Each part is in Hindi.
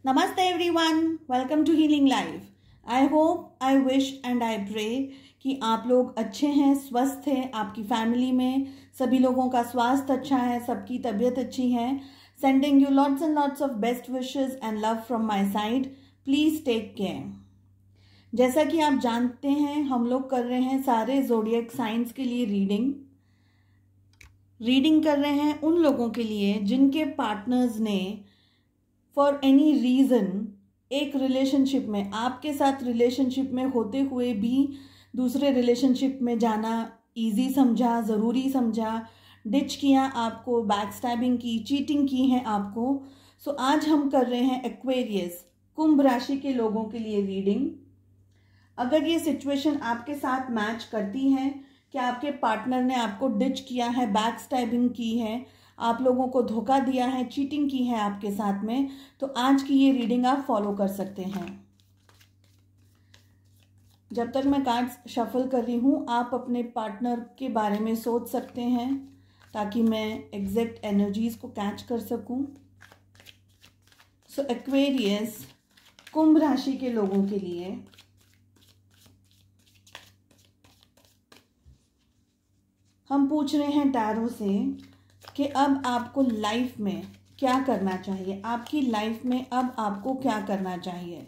Namaste everyone, welcome to Healing Life. I hope, I wish and I pray कि आप लोग अच्छे हैं, स्वस्थ हैं, आपकी फैमिली में सभी लोगों का स्वास्थ्य अच्छा है, सबकी तबीयत अच्छी है. Sending you lots and lots of best wishes and love from my side. Please take care. जैसा कि आप जानते हैं, हम लोग कर रहे हैं सारे ज़ोडिएक साइंस के लिए रीडिंग कर रहे हैं उन लोगों के लिए जिनके पार्टनर्स ने फॉर एनी रीज़न एक रिलेशनशिप में, आपके साथ रिलेशनशिप में होते हुए भी दूसरे रिलेशनशिप में जाना इजी समझा, ज़रूरी समझा, डिच किया, आपको बैक स्टैबिंग की, चीटिंग की है आपको. सो आज हम कर रहे हैं एक्वेरियस कुंभ राशि के लोगों के लिए रीडिंग. अगर ये सिचुएशन आपके साथ मैच करती है कि आपके पार्टनर ने आपको डिच किया है, बैक स्टैबिंग की है, आप लोगों को धोखा दिया है, चीटिंग की है आपके साथ में, तो आज की ये रीडिंग आप फॉलो कर सकते हैं. जब तक मैं कार्ड्स शफल कर रही हूँ, आप अपने पार्टनर के बारे में सोच सकते हैं ताकि मैं एग्जैक्ट एनर्जीज को कैच कर सकूं. सो एक्वेरियस कुंभ राशि के लोगों के लिए हम पूछ रहे हैं टैरो से कि अब आपको लाइफ में क्या करना चाहिए, आपकी लाइफ में अब आपको क्या करना चाहिए.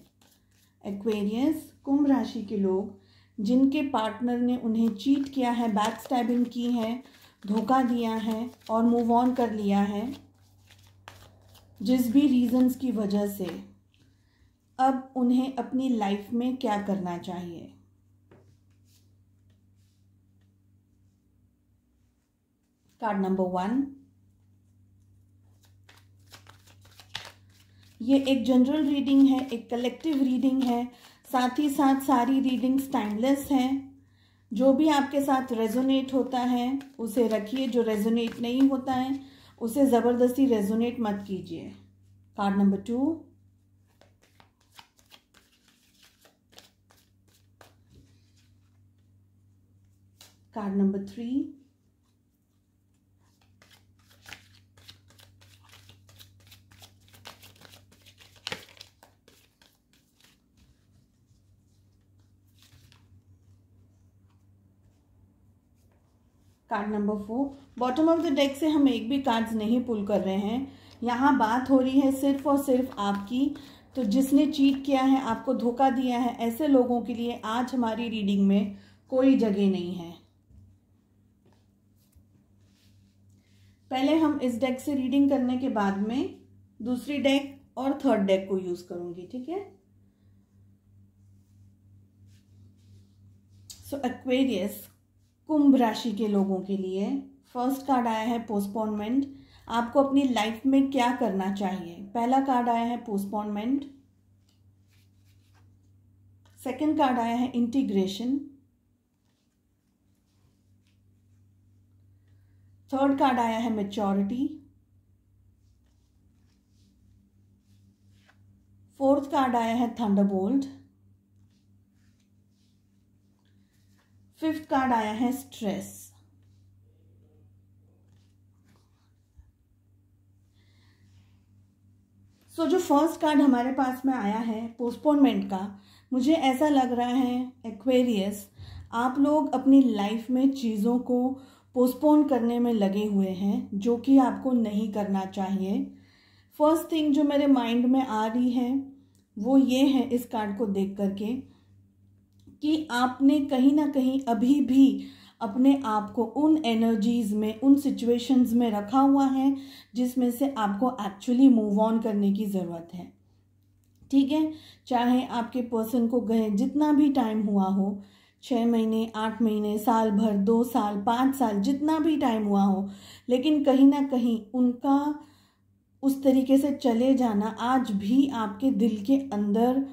एक्वेरियस कुंभ राशि के लोग जिनके पार्टनर ने उन्हें चीट किया है, बैक स्टैबिंग की है, धोखा दिया है और मूव ऑन कर लिया है जिस भी रीजंस की वजह से, अब उन्हें अपनी लाइफ में क्या करना चाहिए. Card number 1. ये एक जनरल रीडिंग है, एक कलेक्टिव रीडिंग है, साथ ही साथ सारी रीडिंग्स टाइमलेस हैं. जो भी आपके साथ रेजोनेट होता है उसे रखिए, जो रेजोनेट नहीं होता है उसे ज़बरदस्ती रेजोनेट मत कीजिए. Card number 2. Card number 3. Card number 4. Bottom of the deck से हम एक भी कार्ड्स नहीं पुल कर रहे हैं. यहाँ बात हो रही है सिर्फ और सिर्फ आपकी. तो जिसने चीट किया है, आपको धोखा दिया है, ऐसे लोगों के लिए आज हमारी रीडिंग में कोई जगह नहीं है. पहले हम इस डेक से रीडिंग करने के बाद में दूसरी डेक और थर्ड डेक को यूज करूंगी, ठीक है. सो एक्वेरियस कुंभ राशि के लोगों के लिए फर्स्ट कार्ड आया है पोस्टपोनमेंट. आपको अपनी लाइफ में क्या करना चाहिए. पहला कार्ड आया है पोस्टपोनमेंट. सेकंड कार्ड आया है इंटीग्रेशन. थर्ड कार्ड आया है मैच्योरिटी. फोर्थ कार्ड आया है थंडरबोल्ट. फिफ्थ कार्ड आया है स्ट्रेस. सो जो फर्स्ट कार्ड हमारे पास में आया है पोस्टपोनमेंट का, मुझे ऐसा लग रहा है एक्वेरियस आप लोग अपनी लाइफ में चीज़ों को पोस्टपोन करने में लगे हुए हैं जो कि आपको नहीं करना चाहिए. फर्स्ट थिंग जो मेरे माइंड में आ रही है वो ये है इस कार्ड को देख करके कि आपने कहीं ना कहीं अभी भी अपने आप को उन एनर्जीज में, उन सिचुएशंस में रखा हुआ है जिसमें से आपको एक्चुअली मूव ऑन करने की ज़रूरत है, ठीक है. चाहे आपके पर्सन को गए जितना भी टाइम हुआ हो, 6 महीने, 8 महीने, साल भर, 2 साल, 5 साल, जितना भी टाइम हुआ हो, लेकिन कहीं ना कहीं उनका उस तरीके से चले जाना आज भी आपके दिल के अंदर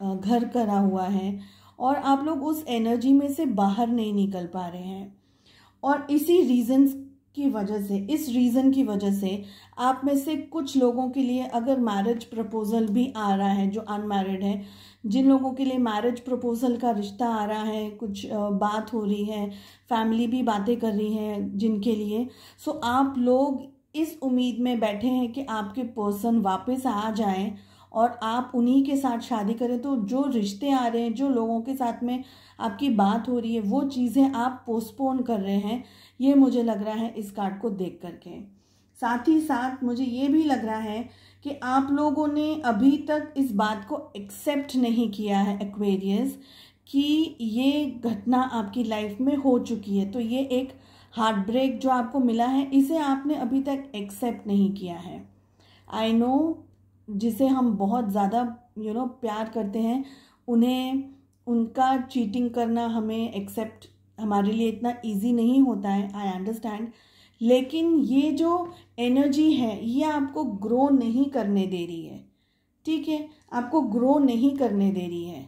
घर करा हुआ है और आप लोग उस एनर्जी में से बाहर नहीं निकल पा रहे हैं. और इस रीज़न की वजह से आप में से कुछ लोगों के लिए अगर मैरिज प्रपोजल भी आ रहा है, जो अनमैरिड है, जिन लोगों के लिए मैरिज प्रपोजल का रिश्ता आ रहा है, कुछ बात हो रही है, फैमिली भी बातें कर रही है जिनके लिए, सो आप लोग इस उम्मीद में बैठे हैं कि आपके पर्सन वापस आ जाएं और आप उन्हीं के साथ शादी करें। तो जो रिश्ते आ रहे हैं, जो लोगों के साथ में आपकी बात हो रही है, वो चीज़ें आप पोस्टपोन कर रहे हैं, ये मुझे लग रहा है इस कार्ड को देख करके। साथ ही साथ मुझे ये भी लग रहा है कि आप लोगों ने अभी तक इस बात को एक्सेप्ट नहीं किया है एक्वेरियस, कि ये घटना आपकी लाइफ में हो चुकी है। तो ये एक हार्ट ब्रेक जो आपको मिला है, इसे आपने अभी तक एक्सेप्ट नहीं किया है। आई नो, जिसे हम बहुत ज़्यादा प्यार करते हैं, उन्हें उनका चीटिंग करना हमें एक्सेप्ट हमारे लिए इतना इजी नहीं होता है, आई अंडरस्टैंड। लेकिन ये जो एनर्जी है ये आपको ग्रो नहीं करने दे रही है, ठीक है, आपको ग्रो नहीं करने दे रही है।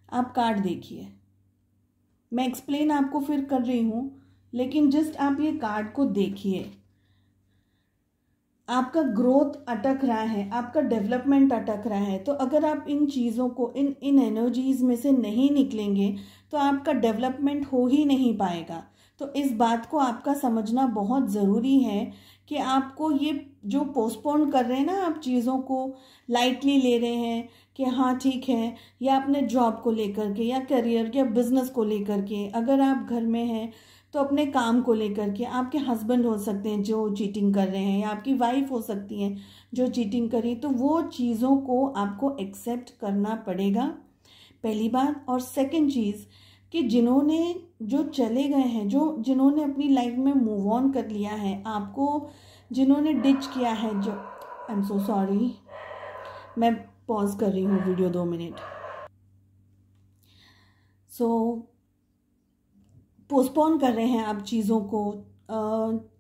आप कार्ड देखिए, मैं एक्सप्लेन आपको फिर कर रही हूँ, लेकिन जस्ट आप ये कार्ड को देखिए। आपका ग्रोथ अटक रहा है, आपका डेवलपमेंट अटक रहा है। तो अगर आप इन चीज़ों को, इन एनर्जीज में से नहीं निकलेंगे तो आपका डेवलपमेंट हो ही नहीं पाएगा। तो इस बात को आपका समझना बहुत ज़रूरी है कि आपको ये जो पोस्टपोन कर रहे हैं ना, आप चीज़ों को लाइटली ले रहे हैं कि हाँ ठीक है, या अपने जॉब को लेकर के, या करियर या बिजनेस को लेकर के, अगर आप घर में हैं तो अपने काम को लेकर के, आपके हस्बैंड हो सकते हैं जो चीटिंग कर रहे हैं, या आपकी वाइफ हो सकती हैं जो चीटिंग करी, तो वो चीज़ों को आपको एक्सेप्ट करना पड़ेगा, पहली बात। और सेकंड चीज़ कि जिन्होंने जो चले गए हैं, जिन्होंने अपनी लाइफ में मूव ऑन कर लिया है, आपको जिन्होंने डिच किया है, जो आई एम सो सॉरी, मैं पॉज कर रही हूँ वीडियो 2 मिनट। पोस्टपोन कर रहे हैं आप चीज़ों को,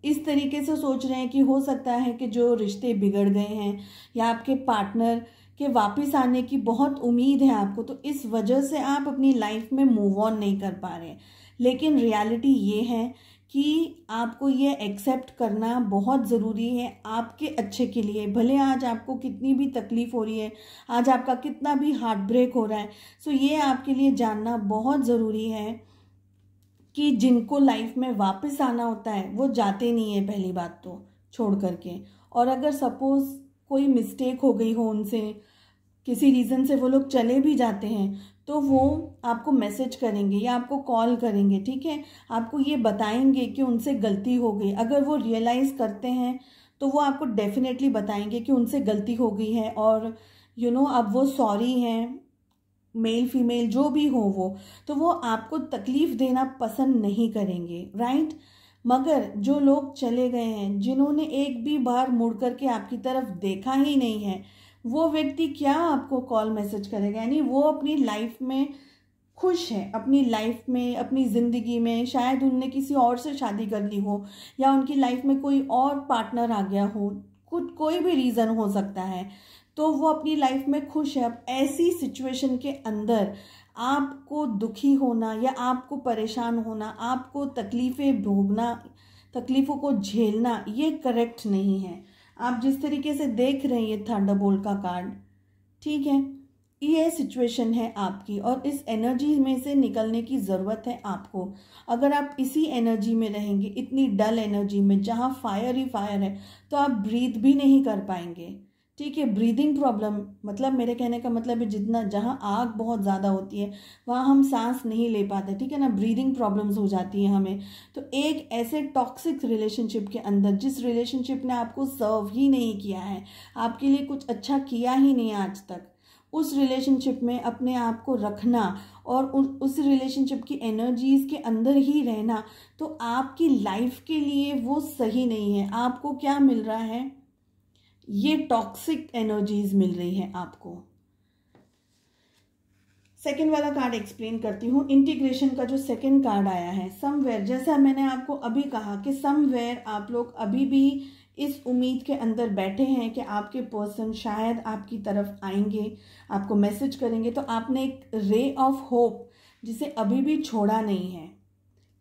इस तरीके से सोच रहे हैं कि हो सकता है कि जो रिश्ते बिगड़ गए हैं या आपके पार्टनर के वापस आने की बहुत उम्मीद है आपको, तो इस वजह से आप अपनी लाइफ में मूव ऑन नहीं कर पा रहे। लेकिन रियलिटी ये है कि आपको ये एक्सेप्ट करना बहुत ज़रूरी है आपके अच्छे के लिए। भले आज आपको कितनी भी तकलीफ़ हो रही है, आज आपका कितना भी हार्ट ब्रेक हो रहा है, सो ये आपके लिए जानना बहुत ज़रूरी है कि जिनको लाइफ में वापस आना होता है वो जाते नहीं है, पहली बात तो छोड़ करके। और अगर सपोज़ कोई मिस्टेक हो गई हो उनसे, किसी रीज़न से वो लोग चले भी जाते हैं, तो वो आपको मैसेज करेंगे या आपको कॉल करेंगे, ठीक है, आपको ये बताएंगे कि उनसे गलती हो गई। अगर वो रियलाइज़ करते हैं तो वो आपको डेफिनेटली बताएंगे कि उनसे गलती हो गई है, और अब वो सॉरी हैं, मेल फीमेल जो भी हो वो, तो वो आपको तकलीफ़ देना पसंद नहीं करेंगे, राइट। मगर जो लोग चले गए हैं, जिन्होंने एक भी बार मुड़ करके आपकी तरफ देखा ही नहीं है, वो व्यक्ति क्या आपको कॉल मैसेज करेगा? यानी वो अपनी लाइफ में खुश है, अपनी लाइफ में, अपनी ज़िंदगी में, शायद उनने किसी और से शादी कर ली हो, या उनकी लाइफ में कोई और पार्टनर आ गया हो, कोई भी रीज़न हो सकता है, तो वो अपनी लाइफ में खुश है। अब ऐसी सिचुएशन के अंदर आपको दुखी होना या आपको परेशान होना, आपको तकलीफ़ें भोगना, तकलीफ़ों को झेलना, ये करेक्ट नहीं है। आप जिस तरीके से देख रहे हैं ये थंडरबोल्ट का कार्ड, ठीक है, ये सिचुएशन है आपकी, और इस एनर्जी में से निकलने की ज़रूरत है आपको। अगर आप इसी एनर्जी में रहेंगे, इतनी डल एनर्जी में जहाँ फायर ही फायर है, तो आप ब्रीथ भी नहीं कर पाएंगे, ठीक है। ब्रीदिंग प्रॉब्लम, मतलब मेरे कहने का मतलब है जितना जहाँ आग बहुत ज़्यादा होती है वहाँ हम सांस नहीं ले पाते, ठीक है ना, ब्रीदिंग प्रॉब्लम्स हो जाती है हमें। तो एक ऐसे टॉक्सिक रिलेशनशिप के अंदर, जिस रिलेशनशिप ने आपको सर्व ही नहीं किया है, आपके लिए कुछ अच्छा किया ही नहीं आज तक, उस रिलेशनशिप में अपने आप को रखना और उस रिलेशनशिप की एनर्जीज़ के अंदर ही रहना, तो आपकी लाइफ के लिए वो सही नहीं है। आपको क्या मिल रहा है? ये टॉक्सिक एनर्जीज मिल रही है आपको। सेकेंड वाला कार्ड एक्सप्लेन करती हूँ। इंटीग्रेशन का जो सेकेंड कार्ड आया है, समवेयर, जैसा मैंने आपको अभी कहा कि समवेयर आप लोग अभी भी इस उम्मीद के अंदर बैठे हैं कि आपके पर्सन शायद आपकी तरफ आएंगे, आपको मैसेज करेंगे, तो आपने एक रे ऑफ होप जिसे अभी भी छोड़ा नहीं है।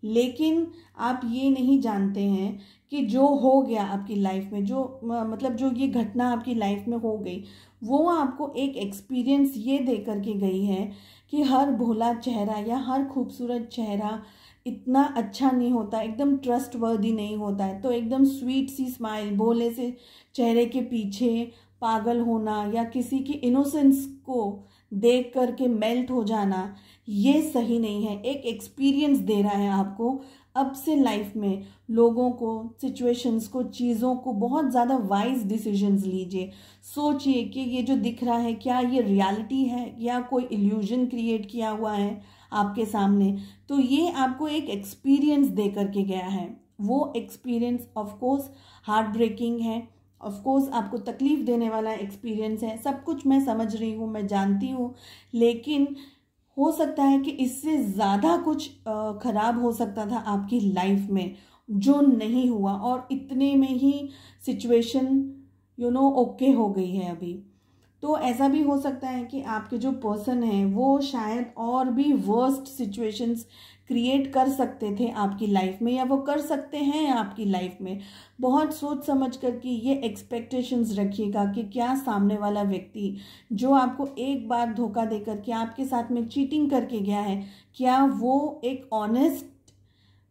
लेकिन आप ये नहीं जानते हैं कि जो हो गया आपकी लाइफ में, जो मतलब जो ये घटना आपकी लाइफ में हो गई, वो आपको एक एक्सपीरियंस ये दे करके गई है कि हर भोला चेहरा या हर खूबसूरत चेहरा इतना अच्छा नहीं होता, एकदम ट्रस्टवर्दी नहीं होता है। तो एकदम स्वीट सी स्माइल, भोले से चेहरे के पीछे पागल होना या किसी की इनोसेंस को देख करके मेल्ट हो जाना, ये सही नहीं है। एक एक्सपीरियंस दे रहा है आपको। अब से लाइफ में लोगों को, सिचुएशंस को, चीज़ों को बहुत ज़्यादा वाइज डिसीजंस लीजिए। सोचिए कि ये जो दिख रहा है क्या ये रियलिटी है या कोई इल्यूजन क्रिएट किया हुआ है आपके सामने। तो ये आपको एक एक्सपीरियंस दे करके गया है। वो experience of course heartbreaking है, ऑफ कोर्स आपको तकलीफ देने वाला एक्सपीरियंस है। सब कुछ मैं समझ रही हूँ, मैं जानती हूँ, लेकिन हो सकता है कि इससे ज़्यादा कुछ खराब हो सकता था आपकी लाइफ में, जो नहीं हुआ, और इतने में ही सिचुएशन ओके हो गई है अभी। तो ऐसा भी हो सकता है कि आपके जो पर्सन हैं वो शायद और भी वर्स्ट सिचुएशंस क्रिएट कर सकते थे आपकी लाइफ में, या वो कर सकते हैं आपकी लाइफ में। बहुत सोच समझ कर कि ये एक्सपेक्टेशंस रखिएगा कि क्या सामने वाला व्यक्ति जो आपको एक बार धोखा देकर के आपके साथ में चीटिंग करके गया है, क्या वो एक ऑनेस्ट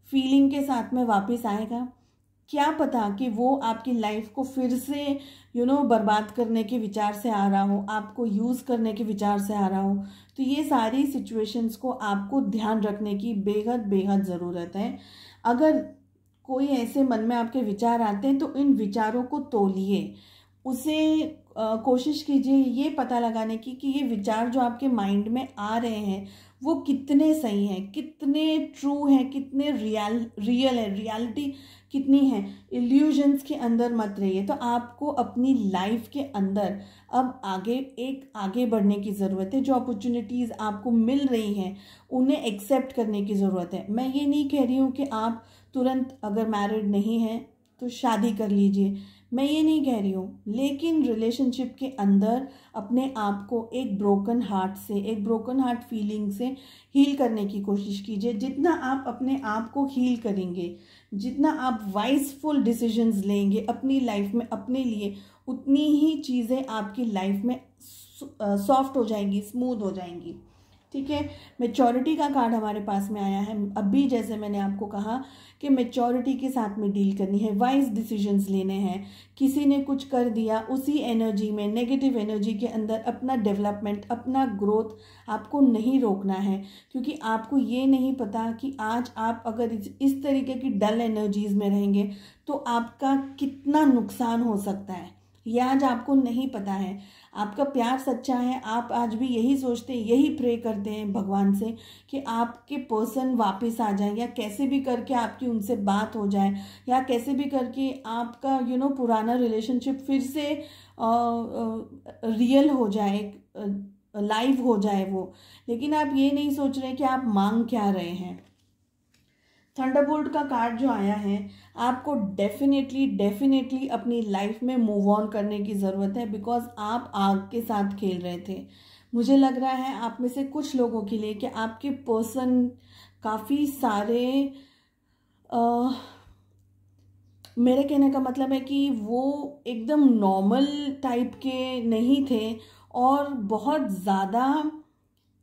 फीलिंग के साथ में वापस आएगा। क्या पता कि वो आपकी लाइफ को फिर से बर्बाद करने के विचार से आ रहा हो, आपको यूज़ करने के विचार से आ रहा हो। तो ये सारी सिचुएशंस को आपको ध्यान रखने की बेहद बेहद ज़रूरत है। अगर कोई ऐसे मन में आपके विचार आते हैं तो इन विचारों को तौलिए, उसे कोशिश कीजिए ये पता लगाने की कि ये विचार जो आपके माइंड में आ रहे हैं वो कितने सही हैं, कितने ट्रू हैं, कितने रियल है, रियलिटी कितनी है। इल्यूजन्स के अंदर मत रहिए। तो आपको अपनी लाइफ के अंदर अब आगे बढ़ने की ज़रूरत है। जो अपॉर्चुनिटीज़ आपको मिल रही हैं उन्हें एक्सेप्ट करने की ज़रूरत है। मैं ये नहीं कह रही हूँ कि आप तुरंत अगर मैरिड नहीं हैं तो शादी कर लीजिए, मैं ये नहीं कह रही हूँ, लेकिन रिलेशनशिप के अंदर अपने आप को एक ब्रोकन हार्ट फीलिंग से हील करने की कोशिश कीजिए। जितना आप अपने आप को हील करेंगे, जितना आप वाइजफुल डिसीजंस लेंगे अपनी लाइफ में अपने लिए, उतनी ही चीज़ें आपकी लाइफ में सॉफ्ट हो जाएंगी, स्मूथ हो जाएंगी। ठीक है। मैच्योरिटी का कार्ड हमारे पास में आया है। अभी जैसे मैंने आपको कहा कि मैच्योरिटी के साथ में डील करनी है, वाइज डिसीजंस लेने हैं। किसी ने कुछ कर दिया, उसी एनर्जी में, नेगेटिव एनर्जी के अंदर अपना डेवलपमेंट, अपना ग्रोथ आपको नहीं रोकना है, क्योंकि आपको ये नहीं पता कि आज आप अगर इस तरीके की डल एनर्जीज में रहेंगे तो आपका कितना नुकसान हो सकता है, ये आज आपको नहीं पता है। आपका प्यार सच्चा है, आप आज भी यही सोचते हैं, यही प्रे करते हैं भगवान से कि आपके पर्सन वापस आ जाए, या कैसे भी करके आपकी उनसे बात हो जाए, या कैसे भी करके आपका पुराना रिलेशनशिप फिर से रियल हो जाए, लाइव हो जाए वो। लेकिन आप ये नहीं सोच रहे कि आप मांग क्या रहे हैं। थंडरबोल्ट का कार्ड जो आया है, आपको डेफिनेटली अपनी लाइफ में मूव ऑन करने की ज़रूरत है, बिकॉज आप आग के साथ खेल रहे थे। मुझे लग रहा है आप में से कुछ लोगों के लिए कि आपके पर्सन काफ़ी सारे मेरे कहने का मतलब है कि वो एकदम नॉर्मल टाइप के नहीं थे, और बहुत ज़्यादा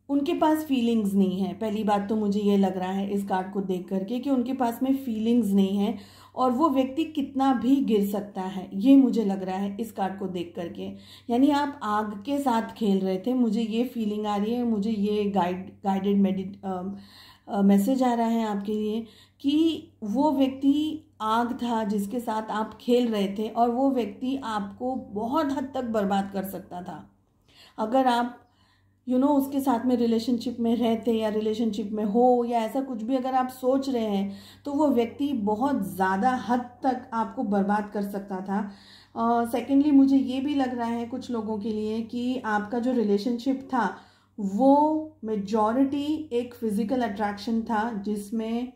उनके पास फीलिंग्स नहीं है। पहली बात तो मुझे ये लग रहा है इस कार्ड को देख करके कि उनके पास में फीलिंग्स नहीं है, और वो व्यक्ति कितना भी गिर सकता है, ये मुझे लग रहा है इस कार्ड को देख करके। यानी आप आग के साथ खेल रहे थे, मुझे ये फीलिंग आ रही है, मुझे ये गाइडेड मैसेज आ रहा है आपके लिए कि वो व्यक्ति आग था जिसके साथ आप खेल रहे थे, और वो व्यक्ति आपको बहुत हद तक बर्बाद कर सकता था। अगर आप उसके साथ में रिलेशनशिप में रहते, या रिलेशनशिप में हो, या ऐसा कुछ भी अगर आप सोच रहे हैं, तो वो व्यक्ति बहुत ज़्यादा हद तक आपको बर्बाद कर सकता था। सेकेंडली मुझे ये भी लग रहा है कुछ लोगों के लिए कि आपका जो रिलेशनशिप था वो मेजॉरिटी एक फिजिकल अट्रैक्शन था, जिसमें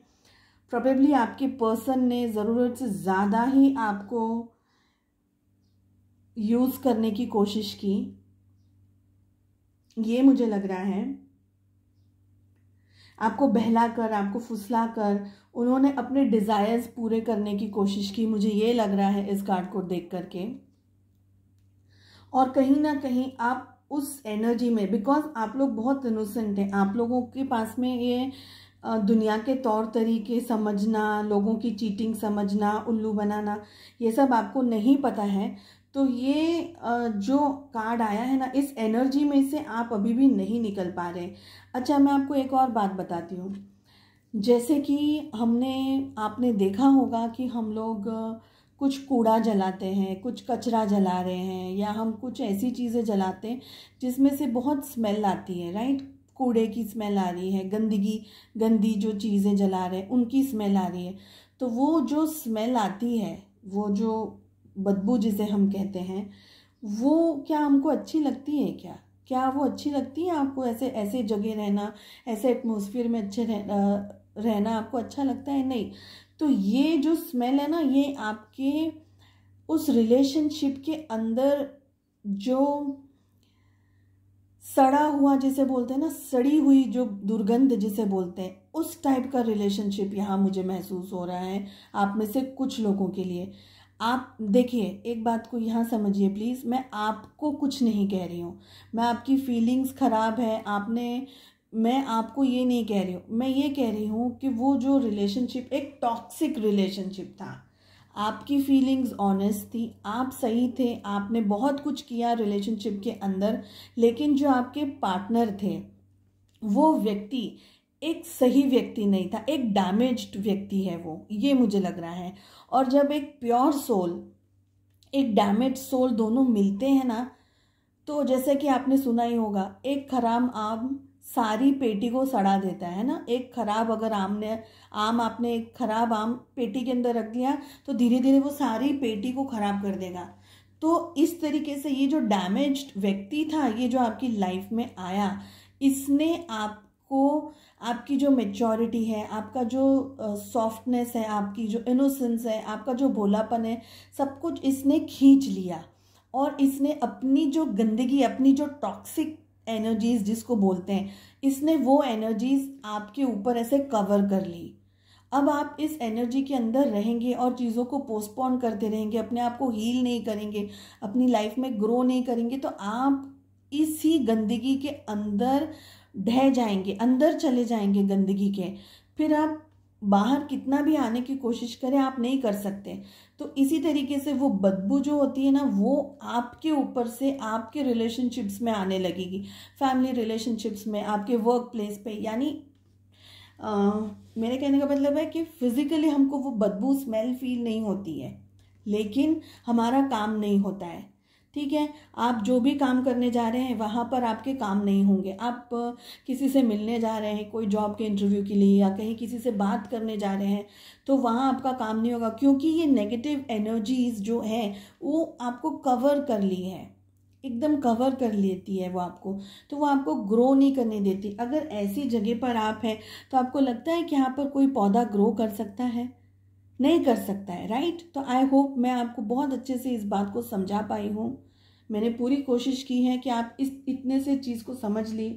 प्रोबेबली आपके पर्सन ने ज़रूरत से ज़्यादा ही आपको यूज़ करने की कोशिश की, ये मुझे लग रहा है। आपको बहलाकर, आपको फुसलाकर उन्होंने अपने डिज़ायर्स पूरे करने की कोशिश की, मुझे ये लग रहा है इस कार्ड को देख करके। और कहीं ना कहीं आप उस एनर्जी में, बिकॉज आप लोग बहुत इनोसेंट हैं, आप लोगों के पास में ये दुनिया के तौर तरीके समझना, लोगों की चीटिंग समझना, उल्लू बनाना, ये सब आपको नहीं पता है, तो ये जो कार्ड आया है ना, इस एनर्जी में से आप अभी भी नहीं निकल पा रहे। अच्छा, मैं आपको एक और बात बताती हूँ। जैसे कि आपने देखा होगा कि हम लोग कुछ कूड़ा जलाते हैं, कुछ कचरा जला रहे हैं, या हम कुछ ऐसी चीज़ें जलाते हैं जिसमें से बहुत स्मेल आती है, राइट। कूड़े की स्मेल आ रही है, गंदी जो चीज़ें जला रहे हैं उनकी स्मेल आ रही है। तो वो जो स्मेल आती है, वो जो बदबू जिसे हम कहते हैं, वो क्या हमको अच्छी लगती है? क्या वो अच्छी लगती है आपको? ऐसे जगह रहना, ऐसे एटमॉस्फेयर में रहना आपको अच्छा लगता है? नहीं। तो ये जो स्मेल है ना, ये आपके उस रिलेशनशिप के अंदर जो सड़ा हुआ जिसे बोलते हैं ना, सड़ी हुई जो दुर्गंध जिसे बोलते हैं, उस टाइप का रिलेशनशिप यहाँ मुझे महसूस हो रहा है आप में से कुछ लोगों के लिए। आप देखिए, एक बात को यहाँ समझिए प्लीज़, मैं आपको कुछ नहीं कह रही हूँ, मैं आपकी फीलिंग्स ख़राब है मैं आपको ये नहीं कह रही हूँ। मैं ये कह रही हूँ कि वो जो रिलेशनशिप एक टॉक्सिक रिलेशनशिप था, आपकी फीलिंग्स ऑनेस्ट थी, आप सही थे, आपने बहुत कुछ किया रिलेशनशिप के अंदर, लेकिन जो आपके पार्टनर थे वो व्यक्ति एक सही व्यक्ति नहीं था, एक डैमेज्ड व्यक्ति है वो, ये मुझे लग रहा है। और जब एक प्योर सोल, एक डैमेज्ड सोल दोनों मिलते हैं ना, तो जैसे कि आपने सुना ही होगा, एक खराब आम सारी पेटी को सड़ा देता है ना। एक खराब अगर आपने एक खराब आम पेटी के अंदर रख दिया तो धीरे धीरे वो सारी पेटी को खराब कर देगा। तो इस तरीके से ये जो डैमेज्ड व्यक्ति था, ये जो आपकी लाइफ में आया, इसने आपको, आपकी जो मैच्योरिटी है, आपका जो सॉफ्टनेस है, आपकी जो इनोसेंस है, आपका जो भोलापन है, सब कुछ इसने खींच लिया। और इसने अपनी जो गंदगी, अपनी जो टॉक्सिक एनर्जीज जिसको बोलते हैं, इसने वो एनर्जीज आपके ऊपर ऐसे कवर कर ली। अब आप इस एनर्जी के अंदर रहेंगे और चीज़ों को पोस्टपोन करते रहेंगे, अपने आप को हील नहीं करेंगे, अपनी लाइफ में ग्रो नहीं करेंगे, तो आप इसी गंदगी के अंदर ढह जाएंगे, अंदर चले जाएंगे गंदगी के। फिर आप बाहर कितना भी आने की कोशिश करें, आप नहीं कर सकते। तो इसी तरीके से वो बदबू जो होती है ना, वो आपके ऊपर से आपके रिलेशनशिप्स में आने लगेगी, फैमिली रिलेशनशिप्स में, आपके वर्क प्लेस पे। यानी मेरे कहने का मतलब है कि फिजिकली हमको वो बदबू स्मेल फील नहीं होती है, लेकिन हमारा काम नहीं होता है। ठीक है, आप जो भी काम करने जा रहे हैं वहाँ पर आपके काम नहीं होंगे। आप किसी से मिलने जा रहे हैं कोई जॉब के इंटरव्यू के लिए, या कहीं किसी से बात करने जा रहे हैं, तो वहाँ आपका काम नहीं होगा, क्योंकि ये नेगेटिव एनर्जीज जो है वो आपको कवर कर ली है, एकदम कवर कर लेती है वो आपको, तो वो आपको ग्रो नहीं करने देती। अगर ऐसी जगह पर आप हैं तो आपको लगता है कि यहाँ पर कोई पौधा ग्रो कर सकता है? नहीं कर सकता है, राइट। तो आई होप मैं आपको बहुत अच्छे से इस बात को समझा पाई हूँ। मैंने पूरी कोशिश की है कि आप इतने से चीज़ को समझ ली।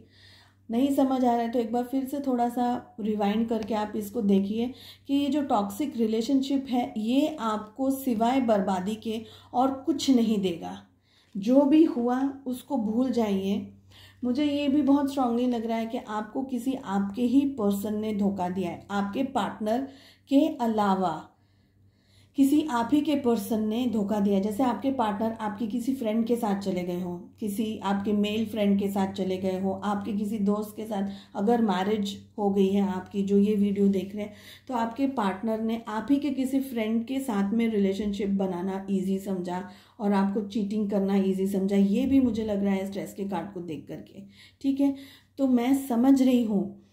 नहीं समझ आ रहा है तो एक बार फिर से थोड़ा सा रिवाइंड करके आप इसको देखिए कि ये जो टॉक्सिक रिलेशनशिप है, ये आपको सिवाय बर्बादी के और कुछ नहीं देगा। जो भी हुआ उसको भूल जाइए। मुझे ये भी बहुत स्ट्रांगली लग रहा है कि आपको किसी आपके ही पर्सन ने धोखा दिया है, आपके पार्टनर के अलावा किसी आप ही के पर्सन ने धोखा दिया। जैसे आपके पार्टनर आपके किसी फ्रेंड के साथ चले गए हो, किसी आपके मेल फ्रेंड के साथ चले गए हो, आपके किसी दोस्त के साथ, अगर मैरिज हो गई है आपकी जो ये वीडियो देख रहे हैं, तो आपके पार्टनर ने आप ही के किसी फ्रेंड के साथ में रिलेशनशिप बनाना ईजी समझा और आपको चीटिंग करना ईजी समझा। ये भी मुझे लग रहा है स्ट्रेस के कार्ड को देख करके। ठीक है, तो मैं समझ रही हूँ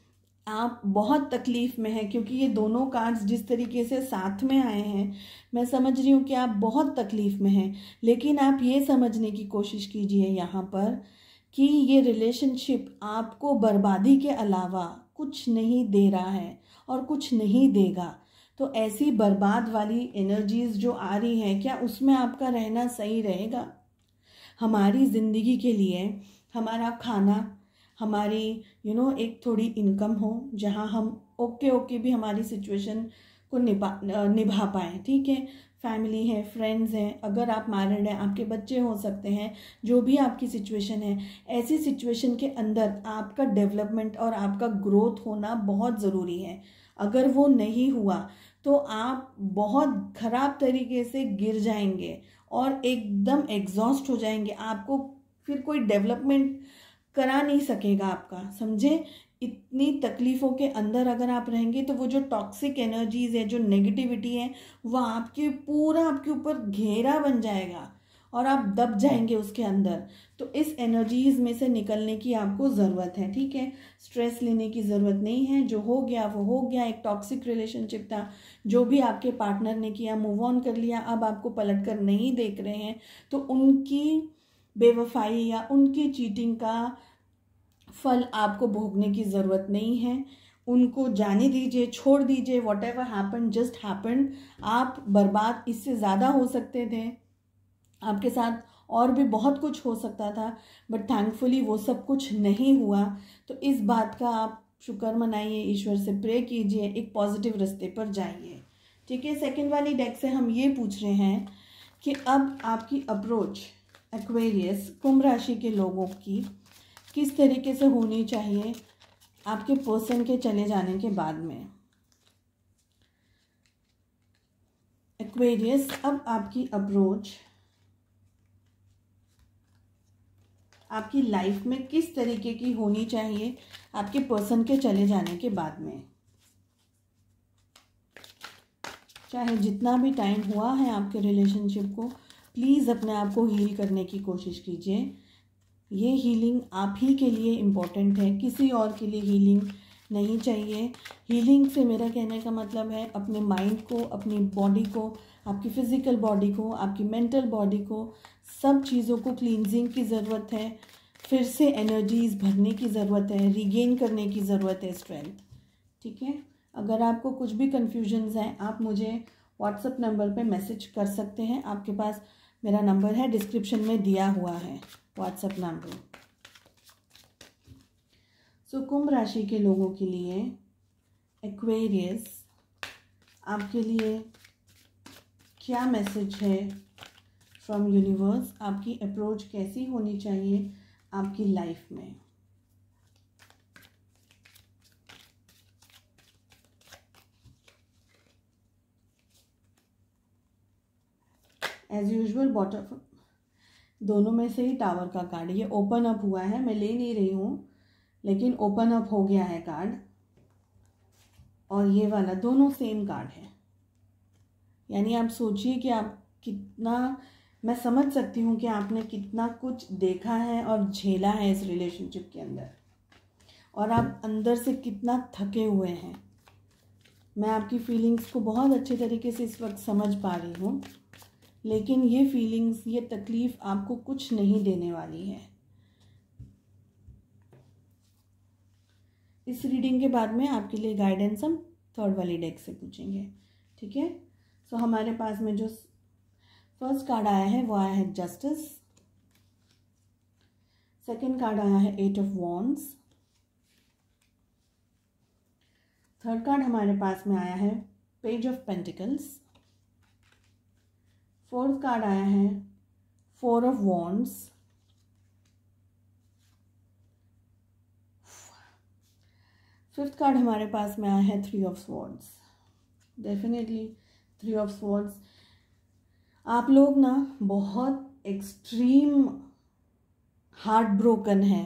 आप बहुत तकलीफ़ में हैं, क्योंकि ये दोनों कार्ड्स जिस तरीके से साथ में आए हैं, मैं समझ रही हूँ कि आप बहुत तकलीफ़ में हैं। लेकिन आप ये समझने की कोशिश कीजिए यहाँ पर कि ये रिलेशनशिप आपको बर्बादी के अलावा कुछ नहीं दे रहा है और कुछ नहीं देगा। तो ऐसी बर्बाद वाली एनर्जीज़ जो आ रही हैं, क्या उसमें आपका रहना सही रहेगा? हमारी ज़िंदगी के लिए हमारा खाना, हमारी एक थोड़ी इनकम हो जहाँ हम ओके भी हमारी सिचुएशन को निभा पाएँ। ठीक है, फैमिली है, फ्रेंड्स हैं, अगर आप मैरिड हैं, आपके बच्चे हो सकते हैं, जो भी आपकी सिचुएशन है, ऐसी सिचुएशन के अंदर आपका डेवलपमेंट और आपका ग्रोथ होना बहुत ज़रूरी है। अगर वो नहीं हुआ तो आप बहुत ख़राब तरीके से गिर जाएंगे और एकदम एग्जॉस्ट हो जाएंगे। आपको फिर कोई डेवलपमेंट करा नहीं सकेगा आपका, समझे। इतनी तकलीफ़ों के अंदर अगर आप रहेंगे तो वो जो टॉक्सिक एनर्जीज़ है, जो नेगेटिविटी है, वो आपके पूरा आपके ऊपर घेरा बन जाएगा और आप दब जाएंगे उसके अंदर। तो इस एनर्जीज़ में से निकलने की आपको ज़रूरत है, ठीक है। स्ट्रेस लेने की ज़रूरत नहीं है, जो हो गया वो हो गया। एक टॉक्सिक रिलेशनशिप था, जो भी आपके पार्टनर ने किया, मूव ऑन कर लिया, अब आपको पलट कर नहीं देख रहे हैं, तो उनकी बेवफाई या उनकी चीटिंग का फल आपको भोगने की ज़रूरत नहीं है। उनको जाने दीजिए, छोड़ दीजिए। What ever happen just happen. आप बर्बाद इससे ज़्यादा हो सकते थे, आपके साथ और भी बहुत कुछ हो सकता था, बट थैंकफुली वो सब कुछ नहीं हुआ। तो इस बात का आप शुक्र मनाइए, ईश्वर से प्रे कीजिए, एक पॉजिटिव रास्ते पर जाइए, ठीक है। सेकंड वाली डेक से हम ये पूछ रहे हैं कि अब आपकी अप्रोच एक्वेरियस कुंभ राशि के लोगों की किस तरीके से होनी चाहिए आपके पर्सन के चले जाने के बाद में। एक्वेरियस, अब आपकी अप्रोच आपकी लाइफ में किस तरीके की होनी चाहिए आपके पर्सन के चले जाने के बाद में। चाहे जितना भी टाइम हुआ है आपके रिलेशनशिप को, प्लीज़ अपने आप को हील करने की कोशिश कीजिए। ये हीलिंग आप ही के लिए इम्पोर्टेंट है, किसी और के लिए हीलिंग नहीं चाहिए। हीलिंग से मेरा कहने का मतलब है अपने माइंड को, अपनी बॉडी को, आपकी फिज़िकल बॉडी को, आपकी मेंटल बॉडी को, सब चीज़ों को क्लींजिंग की ज़रूरत है। फिर से एनर्जीज़ भरने की ज़रूरत है, रीगेन करने की ज़रूरत है स्ट्रेंथ, ठीक है। अगर आपको कुछ भी कन्फ्यूजन्स हैं, आप मुझे व्हाट्सएप नंबर पे मैसेज कर सकते हैं। आपके पास मेरा नंबर है, डिस्क्रिप्शन में दिया हुआ है व्हाट्सएप नंबर। सो कुंभ राशि के लोगों के लिए एक्वेरियस, आपके लिए क्या मैसेज है फ्रॉम यूनिवर्स। आपकी अप्रोच कैसी होनी चाहिए आपकी लाइफ में। एज यूजुअल बॉटम दोनों में से ही टावर का कार्ड, ये ओपन अप हुआ है, मैं ले नहीं रही हूँ लेकिन ओपन अप हो गया है कार्ड, और ये वाला दोनों सेम कार्ड है। यानी आप सोचिए कि आप कितना, मैं समझ सकती हूँ कि आपने कितना कुछ देखा है और झेला है इस रिलेशनशिप के अंदर, और आप अंदर से कितना थके हुए हैं। मैं आपकी फीलिंग्स को बहुत अच्छे तरीके से इस वक्त समझ पा रही हूँ, लेकिन ये फीलिंग्स, ये तकलीफ़ आपको कुछ नहीं देने वाली है। इस रीडिंग के बाद में आपके लिए गाइडेंस हम थर्ड वाली डेक से पूछेंगे, ठीक है। सो हमारे पास में जो फर्स्ट कार्ड आया है वो आया है जस्टिस, सेकंड कार्ड आया है 8 ऑफ वॉन्ड्स, थर्ड कार्ड हमारे पास में आया है page of pentacles, fourth card आया है 4 ऑफ वॉन्ड्स, फिफ्थ कार्ड हमारे पास में आया है 3 of swords. Definitely 3 of swords, आप लोग ना बहुत एक्सट्रीम हार्ट ब्रोकन है,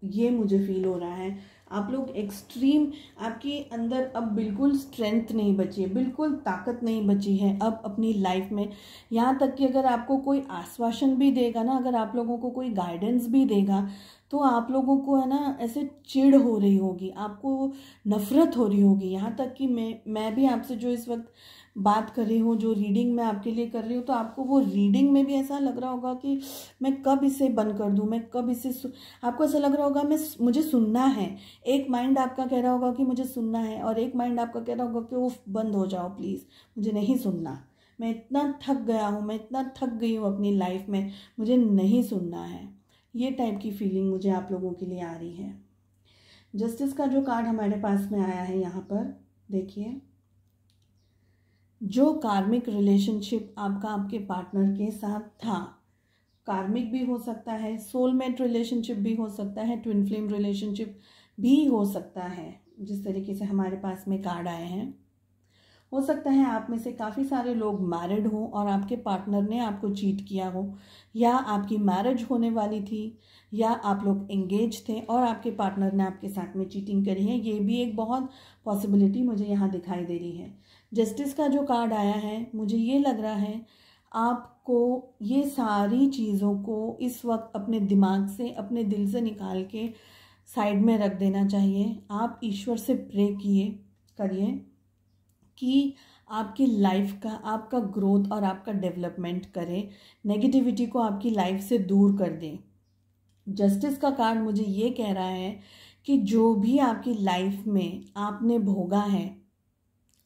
ये मुझे फील हो रहा है। आप लोग एक्सट्रीम, आपके अंदर अब बिल्कुल स्ट्रेंथ नहीं बची है, बिल्कुल ताकत नहीं बची है अब अपनी लाइफ में। यहाँ तक कि अगर आपको कोई आश्वासन भी देगा ना, अगर आप लोगों को कोई गाइडेंस भी देगा, तो आप लोगों को है ना ऐसे चिढ़ हो रही होगी, आपको नफ़रत हो रही होगी। यहाँ तक कि मैं भी आपसे जो इस वक्त बात कर रही हूँ, जो रीडिंग मैं आपके लिए कर रही हूँ, तो आपको वो रीडिंग में भी ऐसा लग रहा होगा कि मैं कब इसे बंद कर दूँ, मैं कब इसे आपको ऐसा लग रहा होगा मुझे सुनना है। एक माइंड आपका कह रहा होगा कि मुझे सुनना है, और एक माइंड आपका कह रहा होगा कि उफ बंद हो जाओ प्लीज़, मुझे नहीं सुनना, मैं इतना थक गया हूँ, मैं इतना थक गई हूँ अपनी लाइफ में, मुझे नहीं सुनना है। ये टाइप की फीलिंग मुझे आप लोगों के लिए आ रही है। जस्टिस का जो कार्ड हमारे पास में आया है यहाँ पर देखिए, जो कार्मिक रिलेशनशिप आपका आपके पार्टनर के साथ था, कार्मिक भी हो सकता है, सोलमेट रिलेशनशिप भी हो सकता है, ट्विन फ्लेम रिलेशनशिप भी हो सकता है, जिस तरीके से हमारे पास में कार्ड आए हैं। हो सकता है आप में से काफ़ी सारे लोग मैरिड हों और आपके पार्टनर ने आपको चीट किया हो, या आपकी मैरिज होने वाली थी, या आप लोग एंगेज थे और आपके पार्टनर ने आपके साथ में चीटिंग करी है। ये भी एक बहुत पॉसिबिलिटी मुझे यहाँ दिखाई दे रही है। जस्टिस का जो कार्ड आया है, मुझे ये लग रहा है आपको ये सारी चीज़ों को इस वक्त अपने दिमाग से, अपने दिल से निकाल के साइड में रख देना चाहिए। आप ईश्वर से प्रे करिए कि आपकी लाइफ का, आपका ग्रोथ और आपका डेवलपमेंट करे, नेगेटिविटी को आपकी लाइफ से दूर कर दे। जस्टिस का कार्ड मुझे ये कह रहा है कि जो भी आपकी लाइफ में आपने भोगा है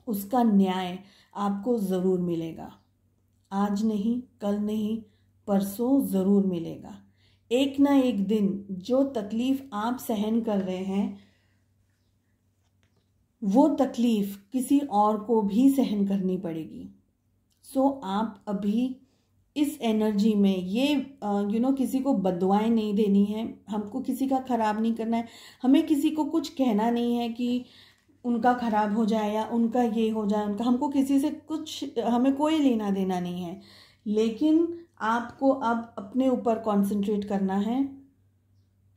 उसका न्याय आपको ज़रूर मिलेगा। आज नहीं, कल नहीं, परसों ज़रूर मिलेगा। एक ना एक दिन जो तकलीफ़ आप सहन कर रहे हैं वो तकलीफ़ किसी और को भी सहन करनी पड़ेगी। सो आप अभी इस एनर्जी में ये किसी को बददुआएं नहीं देनी है, हमको किसी का ख़राब नहीं करना है, हमें किसी को कुछ कहना नहीं है कि उनका ख़राब हो जाए या उनका ये हो जाए, उनका, हमको किसी से कुछ, हमें कोई लेना देना नहीं है। लेकिन आपको अब अपने ऊपर कंसंट्रेट करना है,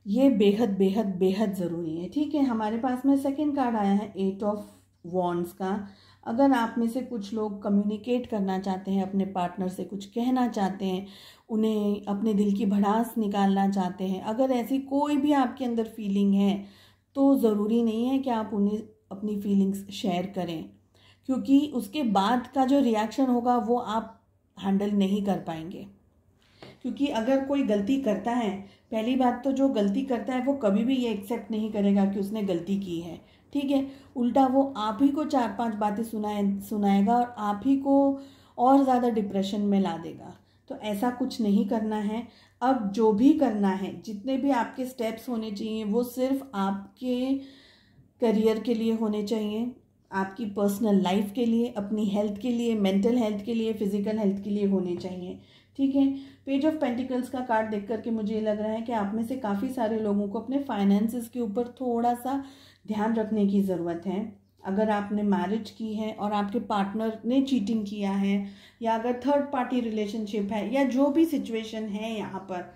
ये बेहद बेहद बेहद ज़रूरी है। ठीक है, हमारे पास में सेकंड कार्ड आया है 8 ऑफ वॉन्ड्स का। अगर आप में से कुछ लोग कम्युनिकेट करना चाहते हैं, अपने पार्टनर से कुछ कहना चाहते हैं, उन्हें अपने दिल की भड़ास निकालना चाहते हैं, अगर ऐसी कोई भी आपके अंदर फीलिंग है तो ज़रूरी नहीं है कि आप उन्हें अपनी फीलिंग्स शेयर करें, क्योंकि उसके बाद का जो रिएक्शन होगा वो आप हैंडल नहीं कर पाएंगे। क्योंकि अगर कोई गलती करता है, पहली बात तो जो गलती करता है वो कभी भी ये एक्सेप्ट नहीं करेगा कि उसने गलती की है। ठीक है, उल्टा वो आप ही को 4-5 बातें सुनाएगा और आप ही को और ज़्यादा डिप्रेशन में ला देगा। तो ऐसा कुछ नहीं करना है। अब जो भी करना है, जितने भी आपके स्टेप्स होने चाहिए वो सिर्फ आपके करियर के लिए होने चाहिए, आपकी पर्सनल लाइफ के लिए, अपनी हेल्थ के लिए, मेंटल हेल्थ के लिए, फिजिकल हेल्थ के लिए होने चाहिए। ठीक है, पेज ऑफ पेंटिकल्स का कार्ड देख करके मुझे ये लग रहा है कि आप में से काफ़ी सारे लोगों को अपने फाइनेंसेस के ऊपर थोड़ा सा ध्यान रखने की ज़रूरत है। अगर आपने मैरिज की है और आपके पार्टनर ने चीटिंग किया है, या अगर थर्ड पार्टी रिलेशनशिप है, या जो भी सिचुएशन है यहाँ पर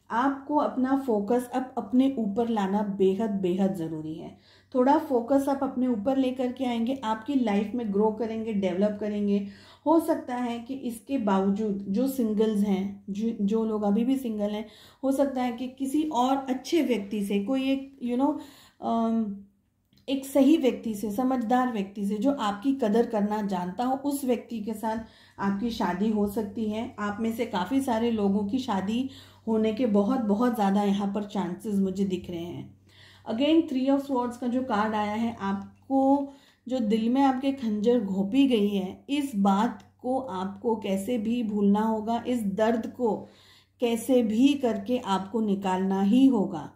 आपको अपना फोकस अब अपने ऊपर लाना बेहद बेहद ज़रूरी है। थोड़ा फोकस आप अपने ऊपर लेकर के आएंगे, आपकी लाइफ में ग्रो करेंगे, डेवलप करेंगे। हो सकता है कि इसके बावजूद जो सिंगल्स हैं, जो लोग अभी भी सिंगल हैं, हो सकता है कि किसी और अच्छे व्यक्ति से, कोई एक एक सही व्यक्ति से, समझदार व्यक्ति से, जो आपकी कदर करना जानता हो, उस व्यक्ति के साथ आपकी शादी हो सकती है। आप में से काफ़ी सारे लोगों की शादी होने के बहुत बहुत ज़्यादा यहाँ पर चांसेस मुझे दिख रहे हैं। अगेन 3 ऑफ स्वॉर्ड्स का जो कार्ड आया है, आपको जो दिल में आपके खंजर घोंपी गई है, इस बात को आपको कैसे भी भूलना होगा, इस दर्द को कैसे भी करके आपको निकालना ही होगा।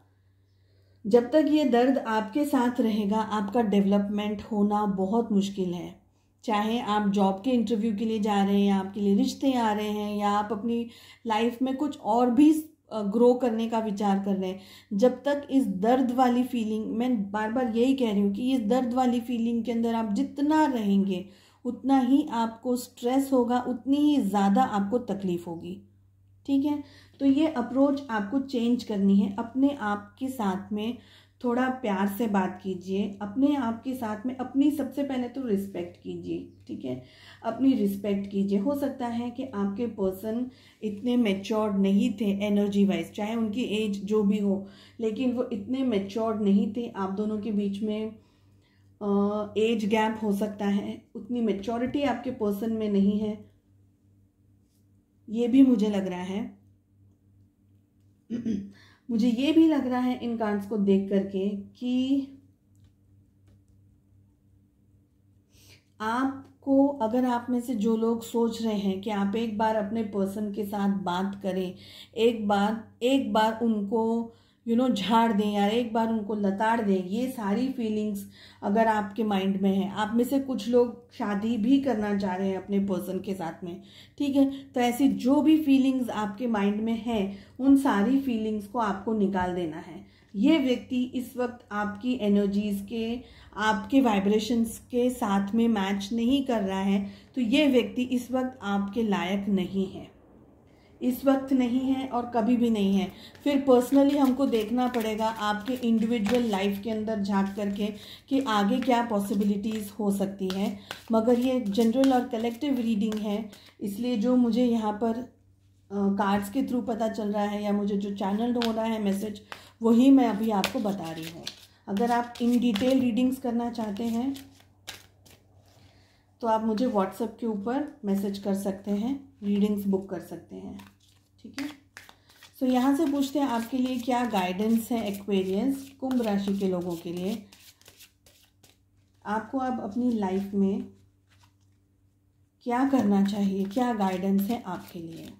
जब तक ये दर्द आपके साथ रहेगा, आपका डेवलपमेंट होना बहुत मुश्किल है। चाहे आप जॉब के इंटरव्यू के लिए जा रहे हैं, या आपके लिए रिश्ते आ रहे हैं, या आप अपनी लाइफ में कुछ और भी ग्रो करने का विचार कर रहे हैं, जब तक इस दर्द वाली फीलिंग, मैं बार बार यही कह रही हूँ कि इस दर्द वाली फीलिंग के अंदर आप जितना रहेंगे उतना ही आपको स्ट्रेस होगा, उतनी ही ज़्यादा आपको तकलीफ होगी। ठीक है, तो ये अप्रोच आपको चेंज करनी है। अपने आप के साथ में थोड़ा प्यार से बात कीजिए, अपने आप के साथ में अपनी सबसे पहले तो रिस्पेक्ट कीजिए। ठीक है, अपनी रिस्पेक्ट कीजिए। हो सकता है कि आपके पर्सन इतने मैच्योर्ड नहीं थे एनर्जी वाइज, चाहे उनकी एज जो भी हो, लेकिन वो इतने मैच्योर्ड नहीं थे। आप दोनों के बीच में एज गैप हो सकता है, उतनी मैच्योरिटी आपके पर्सन में नहीं है, ये भी मुझे लग रहा है। मुझे ये भी लग रहा है इन कार्ड्स को देख करके कि आपको, अगर आप में से जो लोग सोच रहे हैं कि आप एक बार अपने पर्सन के साथ बात करें, एक बार उनको झाड़ दें या एक बार उनको लताड़ दें। ये सारी फीलिंग्स अगर आपके माइंड में है, आप में से कुछ लोग शादी भी करना चाह रहे हैं अपने पर्सन के साथ में, ठीक है, तो ऐसी जो भी फीलिंग्स आपके माइंड में है उन सारी फीलिंग्स को आपको निकाल देना है। ये व्यक्ति इस वक्त आपकी एनर्जीज के, आपके वाइब्रेशंस के साथ में मैच नहीं कर रहा है, तो ये व्यक्ति इस वक्त आपके लायक नहीं है, इस वक्त नहीं है और कभी भी नहीं है। फिर पर्सनली हमको देखना पड़ेगा आपके इंडिविजुअल लाइफ के अंदर झांक करके कि आगे क्या पॉसिबिलिटीज़ हो सकती हैं। मगर ये जनरल और कलेक्टिव रीडिंग है, इसलिए जो मुझे यहाँ पर कार्ड्स के थ्रू पता चल रहा है या मुझे जो चैनल हो रहा है मैसेज, वही मैं अभी आपको बता रही हूँ। अगर आप इन डिटेल रीडिंग्स करना चाहते हैं तो आप मुझे व्हाट्सएप के ऊपर मैसेज कर सकते हैं, रीडिंग्स बुक कर सकते हैं, ठीक है। सो यहाँ से पूछते हैं आपके लिए क्या गाइडेंस है एक्वेरियस, कुंभ राशि के लोगों के लिए। आपको अब अपनी लाइफ में क्या करना चाहिए, क्या गाइडेंस है आपके लिए।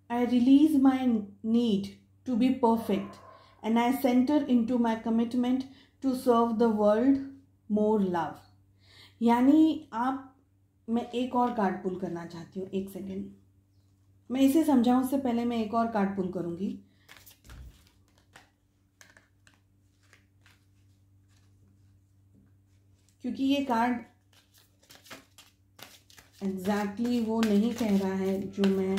I release my need to be perfect and I center into my commitment to serve the world more love। यानी मैं एक और कार्ड पुल करना चाहती हूँ, एक सेकेंड, मैं इसे समझाऊं उससे पहले मैं एक और कार्ड पुल करूंगी। क्योंकि ये कार्ड एग्जैक्टली वो नहीं कह रहा है जो मैं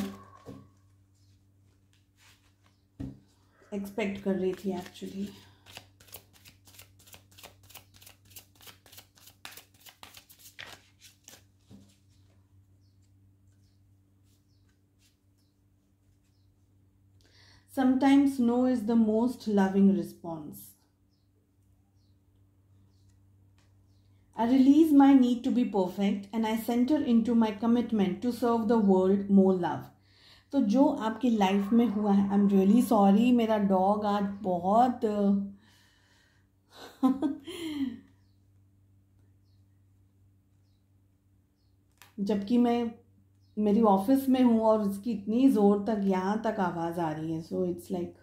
एक्सपेक्ट कर रही थी actually. Sometimes no is the most loving response. I release my need to be perfect and I center into my commitment to serve the world more love। तो जो आपकी लाइफ में हुआ है, आई एम रियली सॉरी, मेरा डॉग आज बहुत जबकि मैं मेरी ऑफिस में हूँ और उसकी इतनी ज़ोर तक यहाँ तक आवाज़ आ रही है। सो इट्स लाइक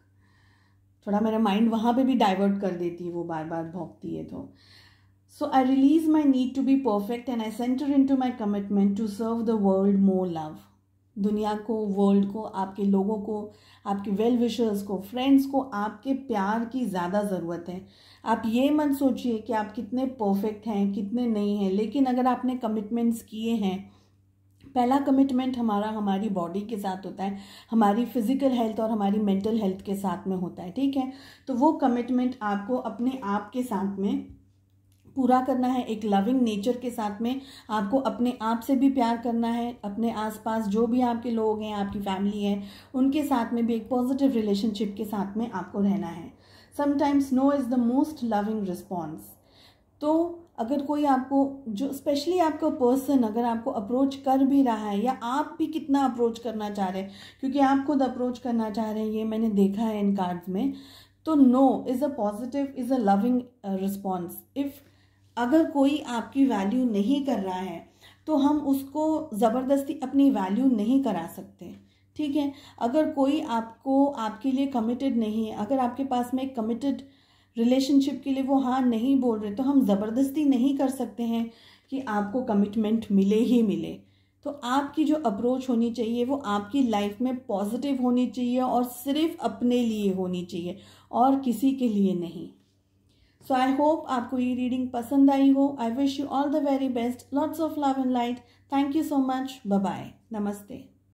थोड़ा मेरा माइंड वहाँ पे भी डाइवर्ट कर देती है, वो बार बार भौंकती है। तो so I release my need to be perfect and I centre into my commitment to serve the world more love. दुनिया को, वर्ल्ड को, आपके लोगों को, आपके वेल विशर्स को, फ्रेंड्स को आपके प्यार की ज़्यादा ज़रूरत है। आप ये मत सोचिए कि आप कितने परफेक्ट हैं, कितने नहीं हैं, लेकिन अगर आपने कमिटमेंट्स किए हैं, पहला कमिटमेंट हमारा हमारी बॉडी के साथ होता है, हमारी फिजिकल हेल्थ और हमारी मेंटल हेल्थ के साथ में होता है, ठीक है। तो वो कमिटमेंट आपको अपने आप के साथ में पूरा करना है, एक लविंग नेचर के साथ में आपको अपने आप से भी प्यार करना है, अपने आसपास जो भी आपके लोग हैं, आपकी फैमिली है, उनके साथ में भी एक पॉजिटिव रिलेशनशिप के साथ में आपको रहना है। Sometimes no is the most loving response. तो अगर कोई आपको, जो स्पेशली आपका पर्सन अगर आपको अप्रोच कर भी रहा है, या आप भी कितना अप्रोच करना चाह रहे हैं, क्योंकि आप खुद अप्रोच करना चाह रहे हैं, ये मैंने देखा है इन कार्ड्स में, तो no is a positive, is a loving response. If अगर कोई आपकी वैल्यू नहीं कर रहा है तो हम उसको ज़बरदस्ती अपनी वैल्यू नहीं करा सकते, ठीक है। अगर कोई आपके लिए कमिटेड नहीं है, अगर आपके पास में एक कमिटेड रिलेशनशिप के लिए वो हाँ नहीं बोल रहे, तो हम ज़बरदस्ती नहीं कर सकते हैं कि आपको कमिटमेंट मिले ही मिले। तो आपकी जो अप्रोच होनी चाहिए वो आपकी लाइफ में पॉजिटिव होनी चाहिए और सिर्फ अपने लिए होनी चाहिए और किसी के लिए नहीं। सो आई होप आपको ये रीडिंग पसंद आई हो। I wish you all the very best, lots of love and light. Thank you so much, bye bye, नमस्ते।